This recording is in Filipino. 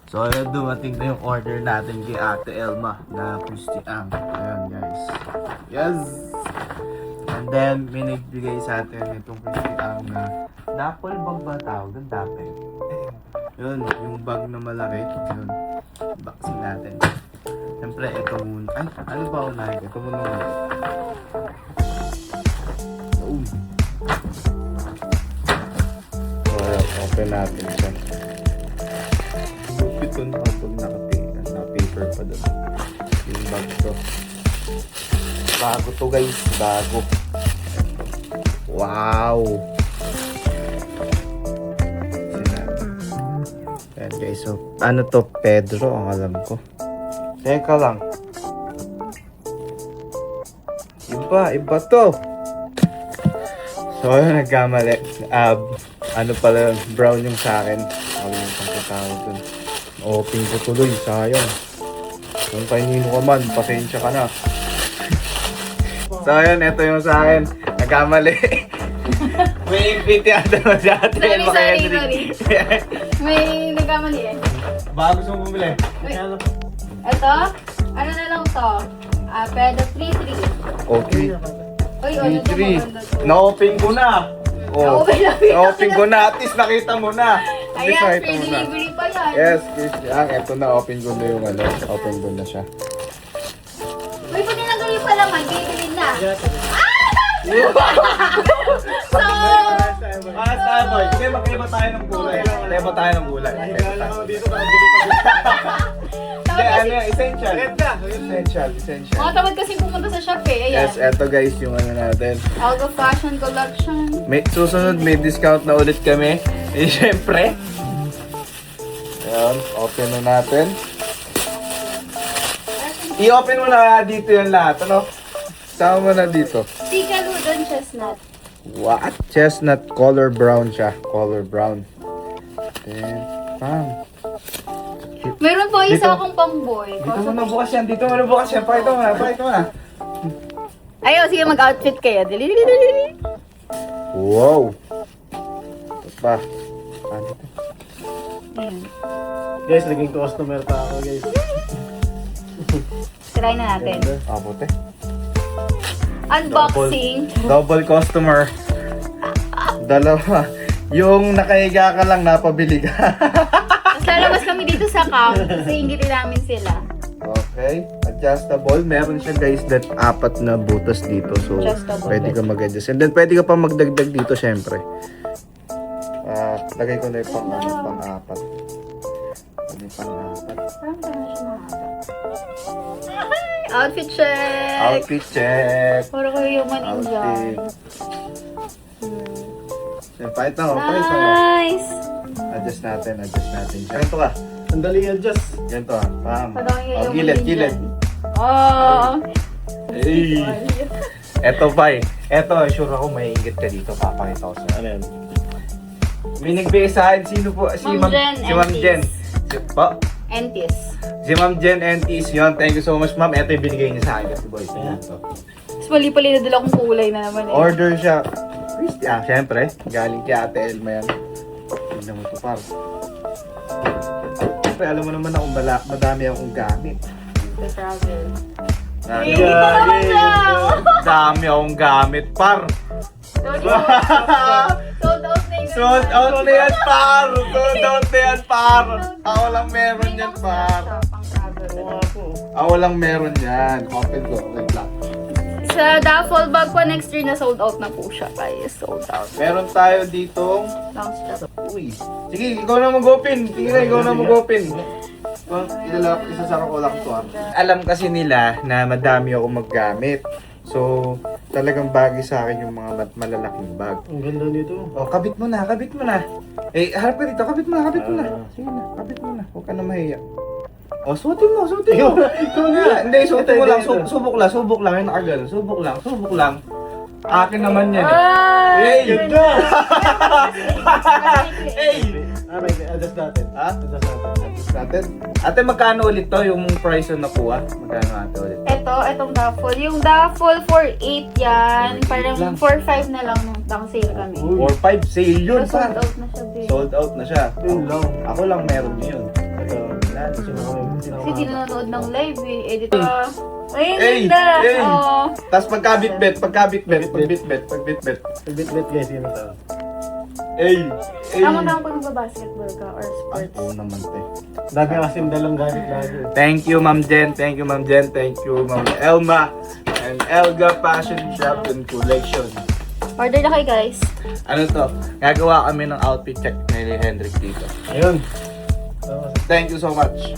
So, ayun, dumating na yung order natin kay Ate Elma na Pustiang. Ayan, guys. Yes! And then, may nagbigay sa atin itong Pustiang na Dapple bag ba tawag? Ang Dapple. Yun, yung bag na malaki. Yun, unboxing natin. Siyempre, ito muna. Ay, ano ba unahin? Ito muna muna. So, open natin siya. Ito na kapag naka-paper pa doon. Yung bag to. Bago to guys. Bago. Wow! Ayan guys. So, ano to? Pedro ang alam ko. Teka lang. Iba to. So, ayun, nagkamali. Ano pala, brown yung sa akin. Ako yung pagkatawag dun. Open ko tuloy, sayang. Kung kanino ka man, pasensya ka na. So, ayun, ito yung sa akin. Nagkamali. May invite ata mo sa atin. Sorry. May nagkamali eh. Baka gusto mong bumili. Ito? Ano na lang to? Pero 3-3. Okay. Uy, ano to? 3. Na-open ko na. Oh, na-open ko na. At least nakita mo na. At least Ayan, nakita free mo na. delivery pa yan. Yes, Christian. Ito na, open ko na yung ano. Open ko na siya. Uy, pag nilagay yung palaman, bibilin na. So, Starboy. Sige, magkaiba tayo ng gulay. Magkaiba tayo ng gulay. Hindi, ano yan? Essential. Essential. mga tamad kasi pumunta sa shop eh. Ayan. Yes, eto guys, yung ano natin. Out of fashion collection. Susunod, may discount na ulit kami. Eh, syempre. Ayan, open na natin. I-open mo na dito yung lahat, ano? Sama mo na dito. Tika Ludon Chestnut. What? Chestnut, color brown siya. Color brown. Then, bam. Meron po Dito. isa akong pamboy. Dito mo na bukas yan. Dito mo na bukas yan. Pakita mo na. Pakita mo na. Ayaw, sige mag-outfit kayo. Dili. Wow. Ito pa. Ano ito? Ayan. Guys, naging customer pa ako, guys. Try na natin. Ah, puti. Unboxing. Double customer. Dalawa. Yung nakahiga ka lang, napabili ka. Tapos lalabas kami dito sa camp kasi inggitin namin sila. Okay. Adjustable. Meron siya guys that 4 na butas dito. So, Adjustable. pwede ka mag-adjust. And then, pwede ka pa magdagdag dito syempre. Lagay ko na yung pang-4. Ano yung pang-4? Parang na siya mahaba. Outfit check! Outfit check. Puro ko yung manin dyan. Pakita mo, pakita mo. Nice! Adjust natin siya. Ganito ka. Sandali adjust. Ganito ka. Pam. Parang yung Gilid. Oh! Hey. Eto pa eh. Eto, sure ako may inggit ka dito. Papakita ko sa'yo. Ano yan? May nagbigay sa akin. Sino po? Si Ma'am Jen Si Ma'am Entis. Jen. Entis. Si Ma'am Jen Entis. Yun. Thank you so much, ma'am. Ito yung binigay niya sa akin. Kasi boys. Ito. Tapos mali-pali na dala kong kulay na naman eh. Order siya. Siyempre. Galing kay Ate Elma yan. Tignan mo ito, par. Siyempre, alam mo naman akong madami akong gamit. The travel. Dami Dito naman siya! dami akong gamit, par. Sold out na yun. Sold out na yan, par. Sold out na yan, par. Ako lang meron yan, par. Pang travel. Oo ako. Ako lang meron yan. Open ko. Wait lang. Sa duffel bag po next year na sold out na po siya guys. Sold out. Meron tayo ditong... Long strap. Uy. Sige, ikaw na mag-open. Sige na, ikaw na mag-open. Isasaka ko lang to. Alam kasi nila na madami ako maggamit. So, talagang bagay sa akin yung mga malalaking bag. Ang ganda nito. O, kabit mo na. Eh, harap ka dito. Kabit mo na. Sige na, kabit mo na. Huwag ka na mahiya. O, suotin mo. Hindi, suotin mo lang. Subok lang. Yung nakagal. Subok lang. Akin naman yan. Ay! Ganda! May adjust natin. Ha? Adjust natin. Ate, magkano ulit to? Yung price na nakuha? Magkano ate ulit? Itong duffel. Yung duffel 4.8 yan. Parang 4.5 na lang nung sale kami. 4-5 sale yun, Pero sold pa. out na siya, babe. Sold out na siya. Yun lang. Ako lang meron yun. Ito. Kasi di nanonood ng live eh. Edit ka. Ay, Ay, ganda. ay. Oo. Tapos pagkabit-bet. Pagbit-bet. Bit guys, yun ito. Ay! Ay! Tama-tama pag nagbabasketball ka or sports. Oo naman, te. Dami kasi dalang gamit lagi. Thank you, Ma'am Jen. Thank you, Ma'am Jen. Thank you, Ma'am Elma. And Elga Fashion Shop and Collection. Order na kayo guys. Ano to? Gagawa kami ng outfit check ni Hendrik dito. Ayun. Thank you so much.